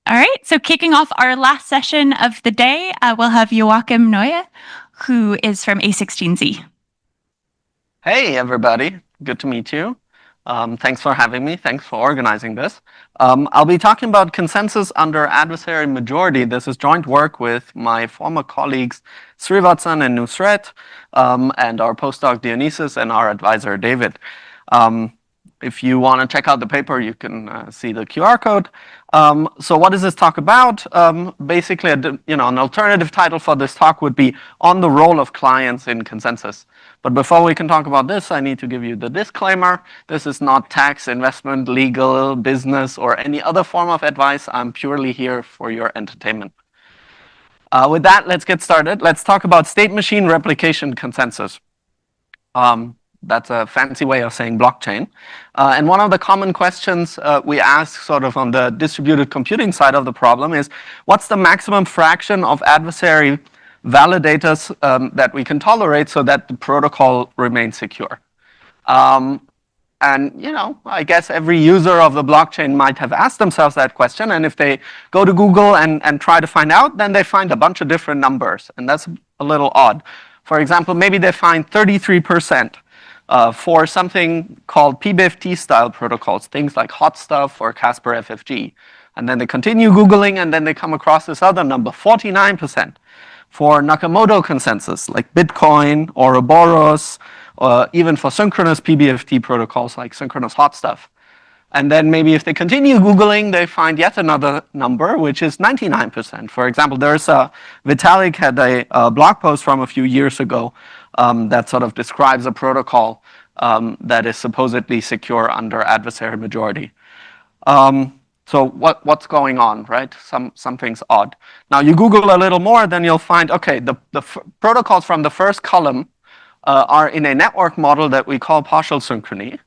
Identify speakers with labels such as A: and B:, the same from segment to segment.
A: All right, so kicking off our last session of the day, we'll have Joachim Neue, who is from A16Z.
B: Hey, everybody. Good to meet you. Thanks for having me. Thanks for organizing this. I'll be talking about consensus under adversary majority. This is joint work with my former colleagues Srivatsan and Nusret, and our postdoc Dionysus and our advisor David. If you want to check out the paper, you can see the QR code. So what does this talk about? Basically, an alternative title for this talk would be on the role of clients in consensus. But before we can talk about this, I need to give you the disclaimer. This is not tax, investment, legal, business, or any other form of advice. I'm purely here for your entertainment. With that, let's get started. Let's talk about state machine replication consensus. That's a fancy way of saying blockchain. And one of the common questions we ask sort of on the distributed computing side of the problem is, what's the maximum fraction of adversary validators that we can tolerate so that the protocol remains secure? And, I guess every user of the blockchain might have asked themselves that question. And if they go to Google and try to find out, then they find a bunch of different numbers. And that's a little odd. For example, maybe they find 33%. For something called PBFT style protocols, things like Hot Stuff or Casper FFG. And then they continue Googling and then they come across this other number, 49%. For Nakamoto consensus, like Bitcoin, Ouroboros, or even for synchronous PBFT protocols like synchronous Hot Stuff. And then maybe if they continue Googling, they find yet another number, which is 99%. For example, Vitalik had a blog post from a few years ago that sort of describes a protocol that is supposedly secure under adversary majority. So what's going on, right? Something's odd. Now you Google a little more, then you'll find, okay, the protocols from the first column are in a network model that we call partial synchrony.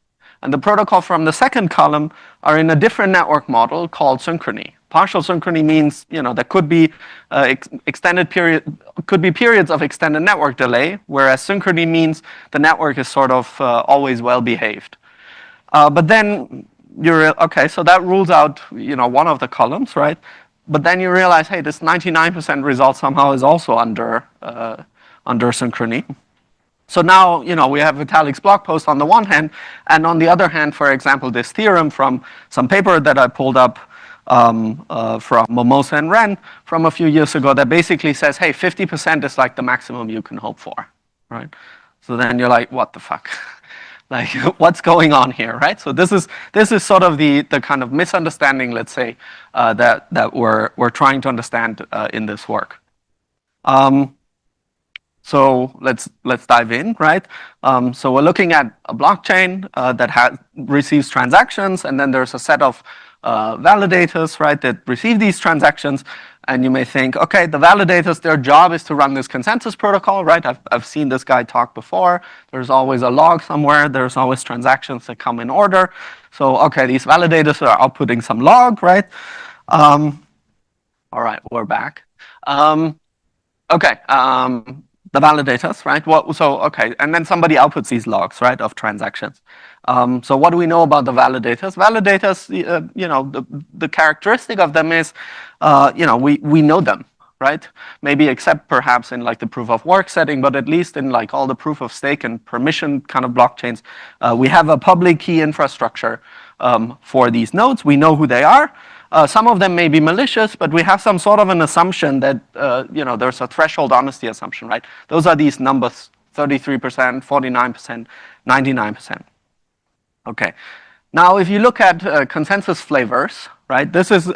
B: And the protocol from the second column are in a different network model called synchrony. Partial synchrony means, there could be periods of extended network delay, whereas synchrony means the network is sort of always well behaved. But then okay, so that rules out, one of the columns, right? But then you realize, hey, this 99% result somehow is also under synchrony. So now, we have Vitalik's blog post on the one hand, and on the other hand, for example, this theorem from some paper that I pulled up from Momosa and Ren from a few years ago that basically says, hey, 50% is like the maximum you can hope for, right? So then you're like, what the fuck? Like, what's going on here, right? So this is sort of the kind of misunderstanding, let's say, that we're trying to understand in this work. So let's dive in, right? So we're looking at a blockchain that receives transactions, and then there's a set of validators, right, that receive these transactions. And you may think, okay, the validators, their job is to run this consensus protocol, right? I've seen this guy talk before. There's always a log somewhere. There's always transactions that come in order. So, okay, these validators are outputting some log, right? All right, we're back. Okay. The validators, right? Okay, and then somebody outputs these logs, right, of transactions. So what do we know about the validators? Validators, the characteristic of them is, we know them, right? Maybe except perhaps in like the proof of work setting, but at least in like all the proof of stake and permission kind of blockchains, we have a public key infrastructure for these nodes. We know who they are. Some of them may be malicious, but we have some sort of an assumption that, there's a threshold honesty assumption, right? Those are these numbers, 33%, 49%, 99%. Okay. Now, if you look at consensus flavors, right, this is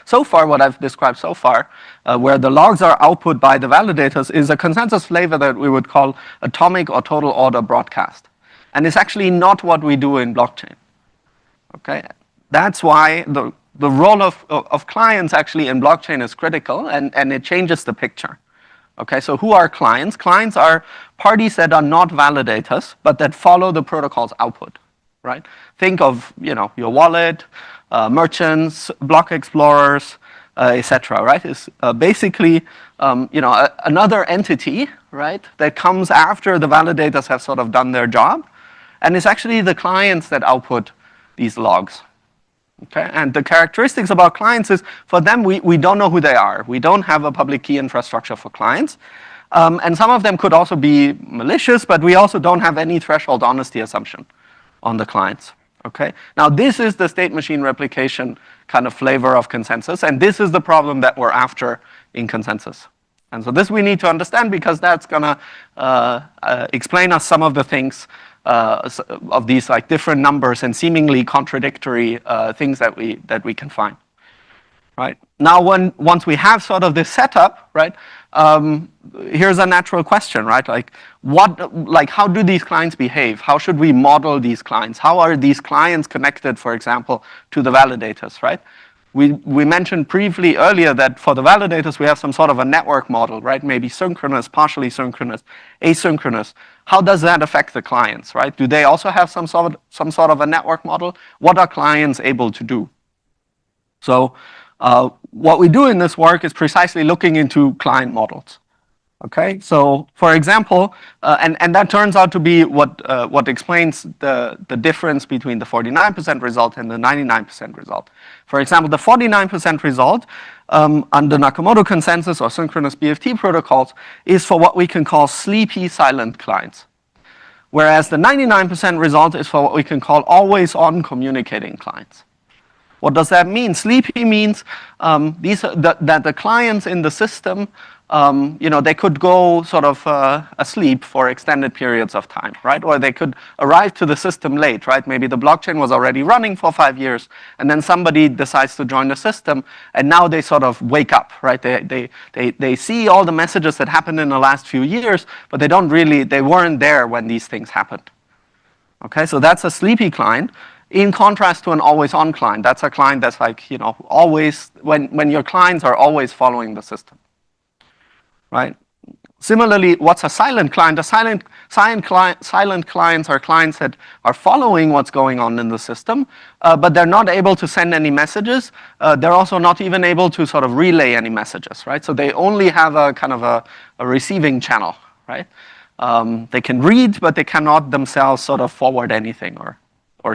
B: so far what I've described so far, where the logs are output by the validators, is a consensus flavor that we would call atomic or total order broadcast. And it's actually not what we do in blockchain. Okay? That's why the role of clients actually in blockchain is critical, and it changes the picture. Okay, so who are clients? Clients are parties that are not validators, but that follow the protocol's output, right? Think of, your wallet, merchants, block explorers, etc., right? It's basically, another entity, right, that comes after the validators have sort of done their job, and it's actually the clients that output these logs. Okay, and the characteristics about clients is, for them, we don't know who they are. We don't have a public key infrastructure for clients. And some of them could also be malicious, but we also don't have any threshold honesty assumption on the clients. Okay, now this is the state machine replication kind of flavor of consensus, and this is the problem that we're after in consensus. And so this we need to understand, because that's gonna explain us some of the things of these like different numbers and seemingly contradictory things that we can find. Right? Now, once we have sort of this setup, right? Here's a natural question, right? Like how do these clients behave? How should we model these clients? How are these clients connected, for example, to the validators, right? We mentioned briefly earlier that for the validators we have some sort of a network model, right? Maybe synchronous, partially synchronous, asynchronous. How does that affect the clients, right? Do they also have some sort of a network model? What are clients able to do? So what we do in this work is precisely looking into client models. Okay, so for example, and that turns out to be what explains the difference between the 49% result and the 99% result. For example, the 49% result under Nakamoto consensus or synchronous BFT protocols is for what we can call sleepy silent clients, whereas the 99% result is for what we can call always on communicating clients. What does that mean? Sleepy means that the clients in the system, they could go sort of asleep for extended periods of time, right? Or they could arrive to the system late, right? Maybe the blockchain was already running for 5 years, and then somebody decides to join the system, and now they sort of wake up, right? They see all the messages that happened in the last few years, but they weren't there when these things happened. Okay, so that's a sleepy client. In contrast to an always-on client, that's a client that's like, always, when your clients are always following the system, right? Similarly, what's a silent client? A silent clients are clients that are following what's going on in the system, but they're not able to send any messages. They're also not even able to sort of relay any messages, right? So they only have a kind of a receiving channel, right? They can read, but they cannot themselves sort of forward anything or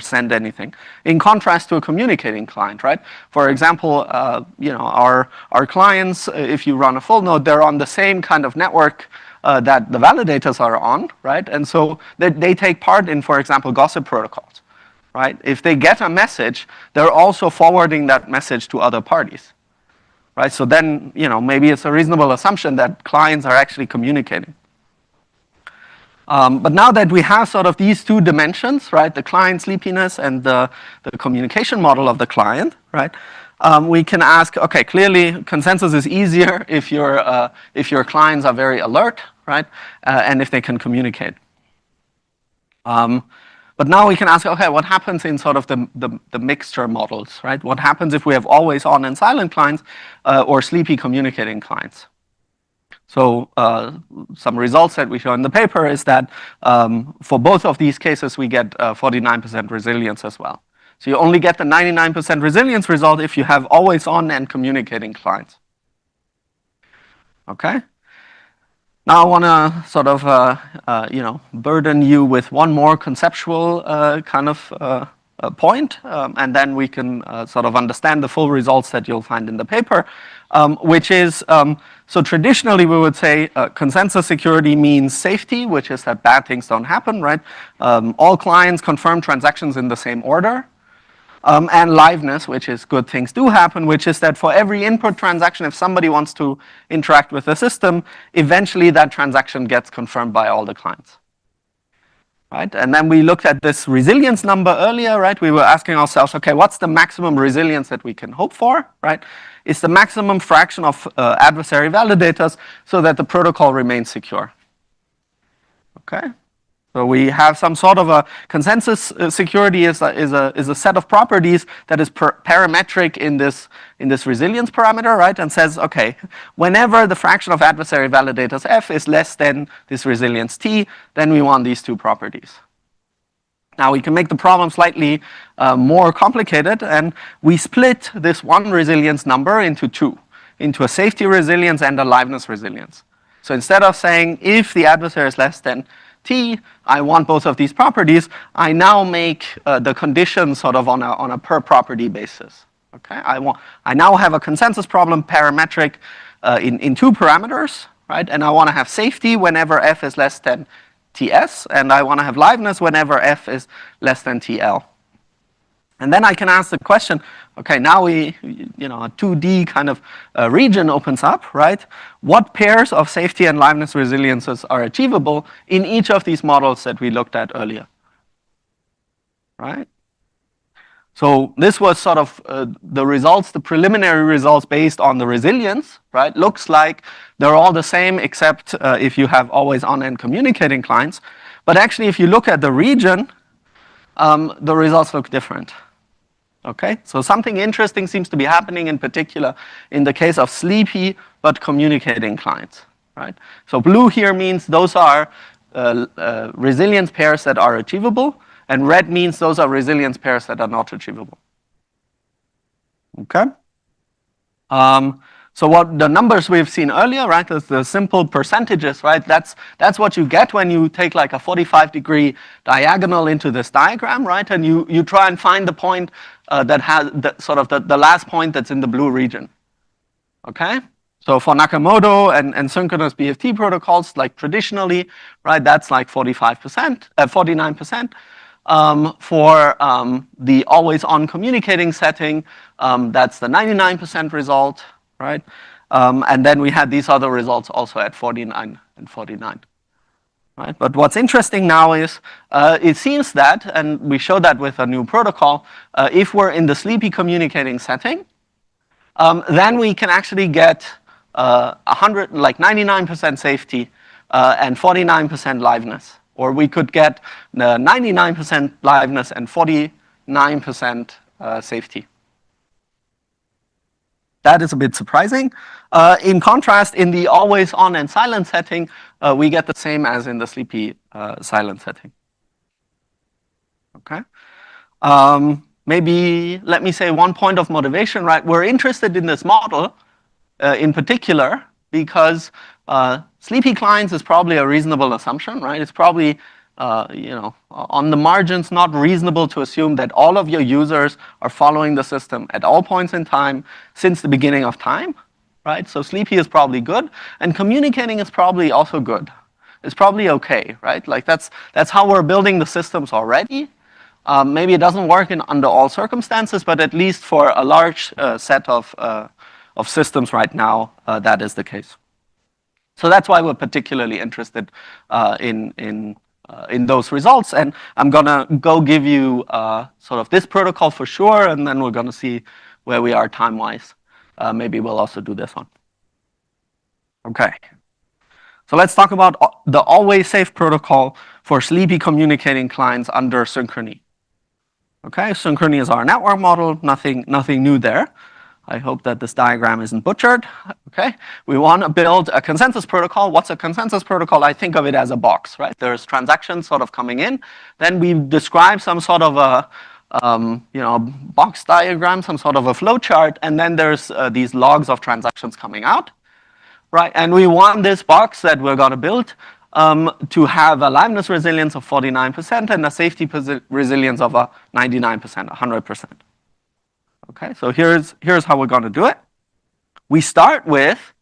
B: send anything, in contrast to a communicating client, right? For example, our clients, if you run a full node, they're on the same kind of network that the validators are on, right? And so they take part in, for example, gossip protocols, right? If they get a message, they're also forwarding that message to other parties, right? So then, maybe it's a reasonable assumption that clients are actually communicating. But now that we have sort of these two dimensions, right, the client sleepiness and the communication model of the client, right, we can ask, okay, clearly consensus is easier if your clients are very alert, right, and if they can communicate. But now we can ask, okay, what happens in sort of the mixture models, right? What happens if we have always on and silent clients or sleepy communicating clients? So some results that we show in the paper is that for both of these cases, we get 49% resilience as well. So you only get the 99% resilience result if you have always on and communicating clients. Okay? Now I want to sort of, burden you with one more conceptual kind of point, and then we can sort of understand the full results that you'll find in the paper, which is, so traditionally we would say consensus security means safety, which is that bad things don't happen, right? All clients confirm transactions in the same order. And liveness, which is good things do happen, which is that for every input transaction, if somebody wants to interact with the system, eventually that transaction gets confirmed by all the clients. Right? And then we looked at this resilience number earlier, right? We were asking ourselves, okay, what's the maximum resilience that we can hope for, right? It's the maximum fraction of adversary validators so that the protocol remains secure. Okay? So we have some sort of a consensus security is a set of properties that is parametric in this resilience parameter, right? And says, okay, whenever the fraction of adversary validators F is less than this resilience T, then we want these two properties. Now we can make the problem slightly more complicated, and we split this one resilience number into two, into a safety resilience and a liveness resilience. So instead of saying if the adversary is less than BFT, I want both of these properties, I now make the conditions sort of on a per property basis. Okay, I now have a consensus problem parametric in two parameters, right? And I want to have safety whenever f is less than TS, and I want to have liveness whenever f is less than TL. And then I can ask the question, okay, now a 2D kind of region opens up, right? What pairs of safety and liveness resiliences are achievable in each of these models that we looked at earlier, right? So this was sort of the results, the preliminary results based on the resilience, right? Looks like they're all the same except if you have always on and communicating clients. But actually, if you look at the region, the results look different. Okay, so something interesting seems to be happening in particular in the case of sleepy but communicating clients, right? So blue here means those are resilience pairs that are achievable, and red means those are resilience pairs that are not achievable. Okay? So what the numbers we've seen earlier, right, is the simple percentages, right? That's what you get when you take like a 45-degree diagonal into this diagram, right? And you try and find the point that has the last point that's in the blue region. Okay? So for Nakamoto and synchronous BFT protocols, like traditionally, right, that's like 49%. For the always-on communicating setting, that's the 99% result, right? And then we had these other results also at 49 and 49. Right? But what's interesting now is it seems that, and we showed that with a new protocol, if we're in the sleepy communicating setting, then we can actually get 99% safety and 49% liveness. Or we could get 99% liveness and 49% safety. That is a bit surprising. In contrast, in the always on and silent setting, we get the same as in the sleepy silent setting. Okay. Maybe let me say one point of motivation, right? We're interested in this model in particular because sleepy clients is probably a reasonable assumption, right? It's probably on the margins, not reasonable to assume that all of your users are following the system at all points in time since the beginning of time, right? So sleepy is probably good, and communicating is probably also good. It's probably okay, right? Like that's how we're building the systems already. Maybe it doesn't work under all circumstances, but at least for a large set of systems right now, that is the case. So that's why we're particularly interested in those results, and I'm gonna go give you sort of this protocol for sure, and then we're gonna see where we are time-wise. Maybe we'll also do this one. Okay. So let's talk about the always safe protocol for sleepy communicating clients under Synchrony. Okay, Synchrony is our network model, nothing new there. I hope that this diagram isn't butchered. Okay, we want to build a consensus protocol. What's a consensus protocol? I think of it as a box, right? There's transactions sort of coming in. Then we describe some sort of a box diagram, some sort of a flow chart, and then there's these logs of transactions coming out, right? And we want this box that we're going to build to have a liveness resilience of 49% and a safety resilience of 99%, 100%. Okay, so here's how we're going to do it. We start with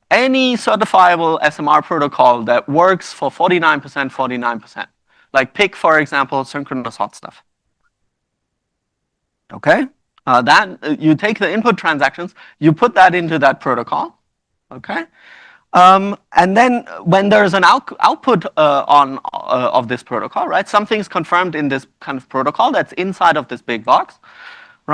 B: any certifiable SMR protocol that works for 49%, 49%. Like pick, for example, synchronous hot stuff. Okay, you take the input transactions, you put that into that protocol. Okay, and then when there's an output of this protocol, right? Something's confirmed in this kind of protocol that's inside of this big box.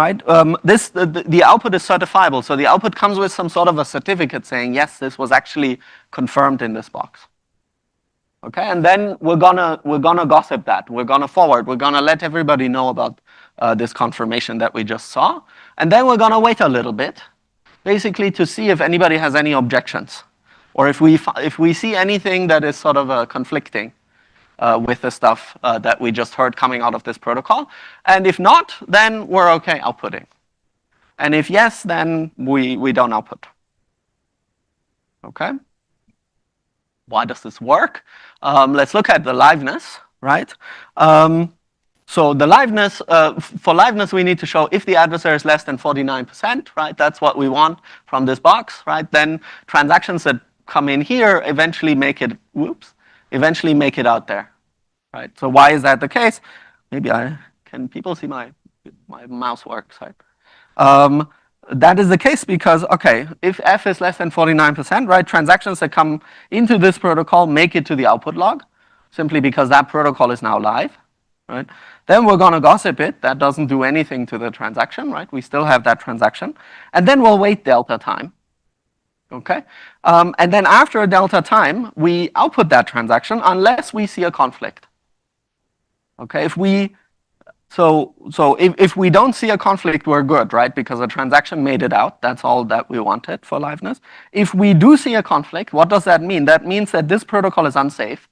B: Right? The output is certifiable, so the output comes with some sort of a certificate saying, yes, this was actually confirmed in this box. Okay, and then we're gonna gossip that. We're gonna forward. We're gonna let everybody know about this confirmation that we just saw, and then we're gonna wait a little bit, basically to see if anybody has any objections, or if we see anything that is sort of conflicting. With the stuff that we just heard coming out of this protocol. And if not, then we're okay outputting. And if yes, then we don't output. Okay? Why does this work? Let's look at the liveness, right? So the liveness, for liveness, we need to show if the adversary is less than 49%, right? That's what we want from this box, right? Then transactions that come in here eventually make it, eventually make it out there, right? So why is that the case? Maybe can people see my mouse works, right? That is the case because, okay, if F is less than 49%, right, transactions that come into this protocol make it to the output log, simply because that protocol is now live, right? Then we're gonna gossip it. That doesn't do anything to the transaction, right? We still have that transaction. And then we'll wait delta time, okay? And then after a delta time, we output that transaction unless we see a conflict, okay? If we don't see a conflict, we're good, right? Because the transaction made it out. That's all that we wanted for liveness. If we do see a conflict, what does that mean? That means that this protocol is unsafe.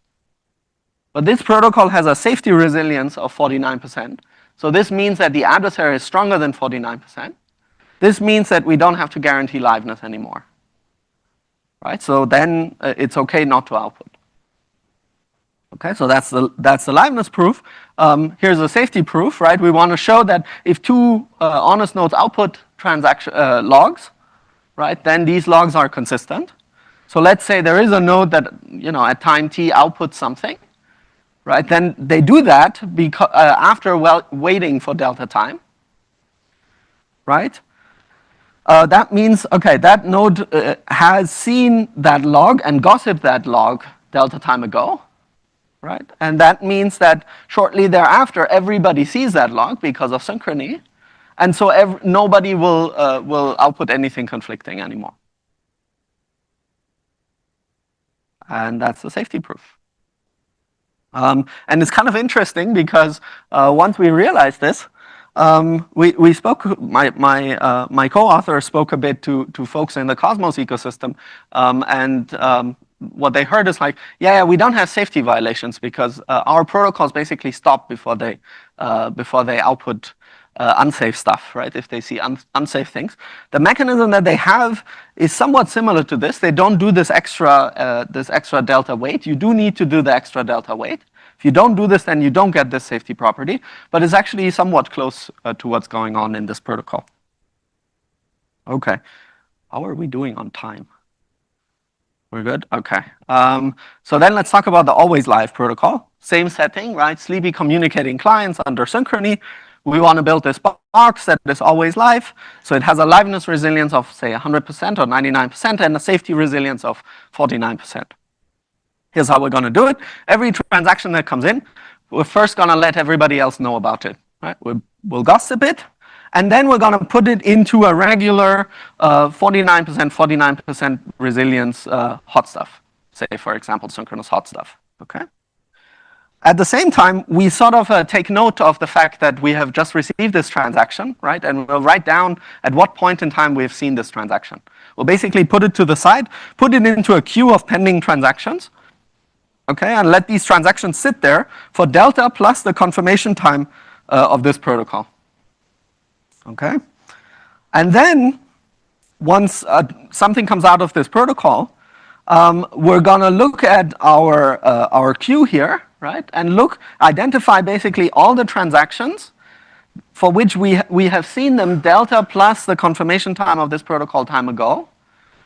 B: But this protocol has a safety resilience of 49%. So this means that the adversary is stronger than 49%. This means that we don't have to guarantee liveness anymore, right? So then it's okay not to output. Okay, so that's the liveness proof. Here's a safety proof, right? We want to show that if two honest nodes output transaction logs, right, then these logs are consistent. So let's say there is a node that, at time t outputs something, right? Then they do that because after waiting for delta time, right? That means, okay, that node has seen that log and gossiped that log delta time ago, right? And that means that shortly thereafter, everybody sees that log because of synchrony, and so nobody will output anything conflicting anymore. And that's the safety proof. And it's kind of interesting because once we realized this, we spoke. My co-author spoke a bit to folks in the Cosmos ecosystem, and what they heard is like, yeah, we don't have safety violations because our protocols basically stop before they output unsafe stuff, right? If they see unsafe things, the mechanism that they have is somewhat similar to this. They don't do this extra delta wait. You do need to do the extra delta wait. If you don't do this, then you don't get this safety property. But it's actually somewhat close to what's going on in this protocol. Okay, how are we doing on time? We're good? Okay. So then let's talk about the always live protocol. Same setting, right? Sleepy communicating clients under synchrony. We want to build this box that is always live. So it has a liveness resilience of, say, 100% or 99% and a safety resilience of 49%. Here's how we're going to do it. Every transaction that comes in, we're first going to let everybody else know about it, right? We'll gossip it. And then we're going to put it into a regular 49% resilience hot stuff. Say, for example, synchronous hot stuff, okay? At the same time, we sort of take note of the fact that we have just received this transaction, right? And we'll write down at what point in time we've seen this transaction. We'll basically put it to the side, put it into a queue of pending transactions, okay? And let these transactions sit there for delta plus the confirmation time of this protocol. Okay, and then once something comes out of this protocol, we're gonna look at our queue here, right? And identify basically all the transactions for which we have seen them delta plus the confirmation time of this protocol time ago,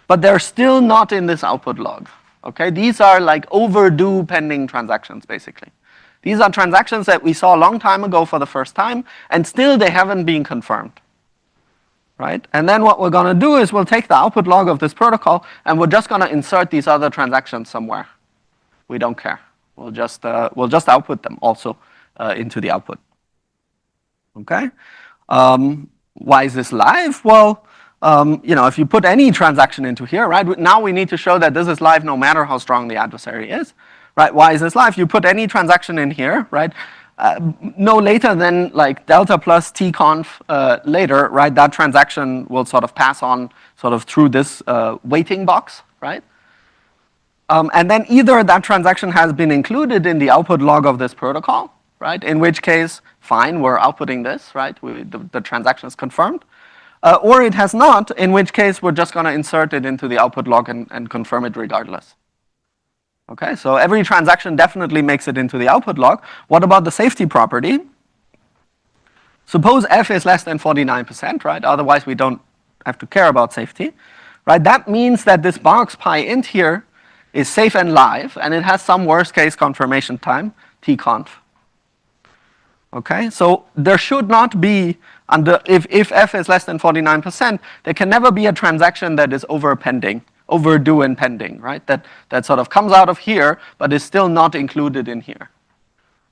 B: but they're still not in this output log. Okay, these are like overdue pending transactions, basically. These are transactions that we saw a long time ago for the first time, and still they haven't been confirmed, right? And then what we're going to do is we'll take the output log of this protocol, and we're just going to insert these other transactions somewhere. We don't care. We'll just output them also into the output. Okay? Why is this live? Well, if you put any transaction into here, right? Now we need to show that this is live no matter how strong the adversary is. Right, why is this live? You put any transaction in here, right? No later than like delta plus tconf later, right? That transaction will sort of pass on sort of through this waiting box, right? And then either that transaction has been included in the output log of this protocol, right? In which case, fine, we're outputting this, right? The transaction is confirmed. Or it has not, in which case we're just going to insert it into the output log and confirm it regardless. Okay, so every transaction definitely makes it into the output log. What about the safety property? Suppose f is less than 49%, right? Otherwise, we don't have to care about safety, right? That means that this box pi int here is safe and live, and it has some worst case confirmation time, tconf. Okay, so there should not be, if f is less than 49%, there can never be a transaction that is overdue and pending, right? That sort of comes out of here, but is still not included in here,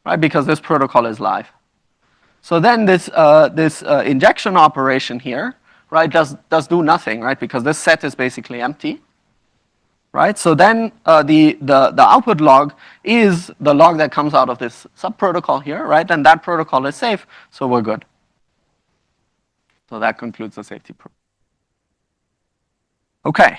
B: right? Because this protocol is live. So then this injection operation here, right, does do nothing, right? Because this set is basically empty, right? So then the output log is the log that comes out of this sub-protocol here, right? And that protocol is safe, so we're good. So that concludes the safety proof. Okay,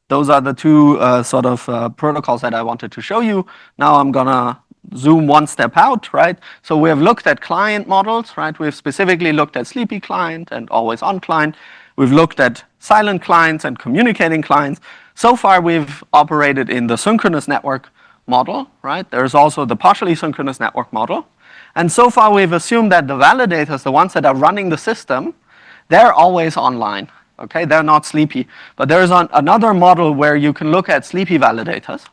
B: those are the two sort of protocols that I wanted to show you. Now I'm gonna zoom one step out, right? So we have looked at client models, right? We've specifically looked at sleepy client and always on client. We've looked at silent clients and communicating clients. So far we've operated in the synchronous network model, right? There's also the partially synchronous network model. And so far we've assumed that the validators, the ones that are running the system, they're always online, okay? They're not sleepy. But there's another model where you can look at sleepy validators.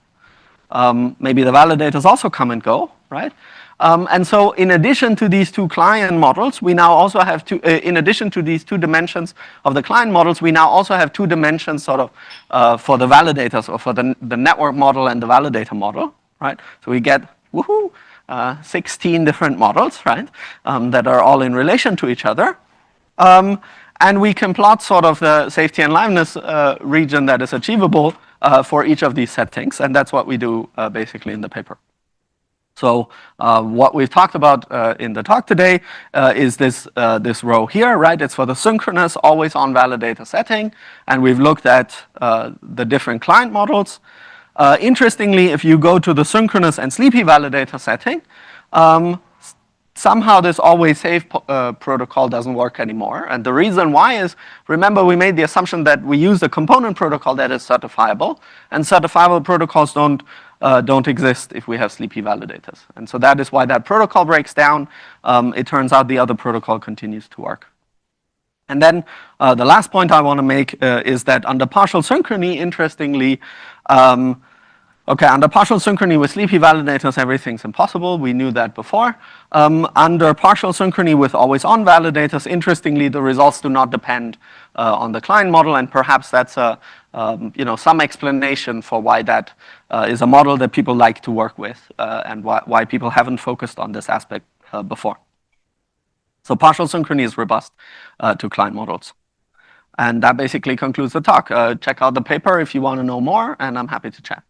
B: Maybe the validators also come and go, right? And so in addition to these two client models, we now also have in addition to these two dimensions of the client models, we now also have two dimensions sort of for the validators, or for the network model and the validator model, right? So we get, woohoo, 16 different models, right? That are all in relation to each other. And we can plot sort of the safety and liveness region that is achievable for each of these settings, and that's what we do basically in the paper. So what we've talked about in the talk today is this row here, right? It's for the synchronous always-on validator setting, and we've looked at the different client models. Interestingly, if you go to the synchronous and sleepy validator setting, somehow this always safe protocol doesn't work anymore. And the reason why is, remember we made the assumption that we use a component protocol that is certifiable, and certifiable protocols don't exist if we have sleepy validators. And so that is why that protocol breaks down. It turns out the other protocol continues to work. And then the last point I want to make is that under partial synchrony, interestingly, under partial synchrony with sleepy validators, everything's impossible. We knew that before. Under partial synchrony with always-on validators, interestingly, the results do not depend on the client model, and perhaps that's some explanation for why that is a model that people like to work with, and why people haven't focused on this aspect before. So partial synchrony is robust to client models. And that basically concludes the talk. Check out the paper if you want to know more, and I'm happy to chat.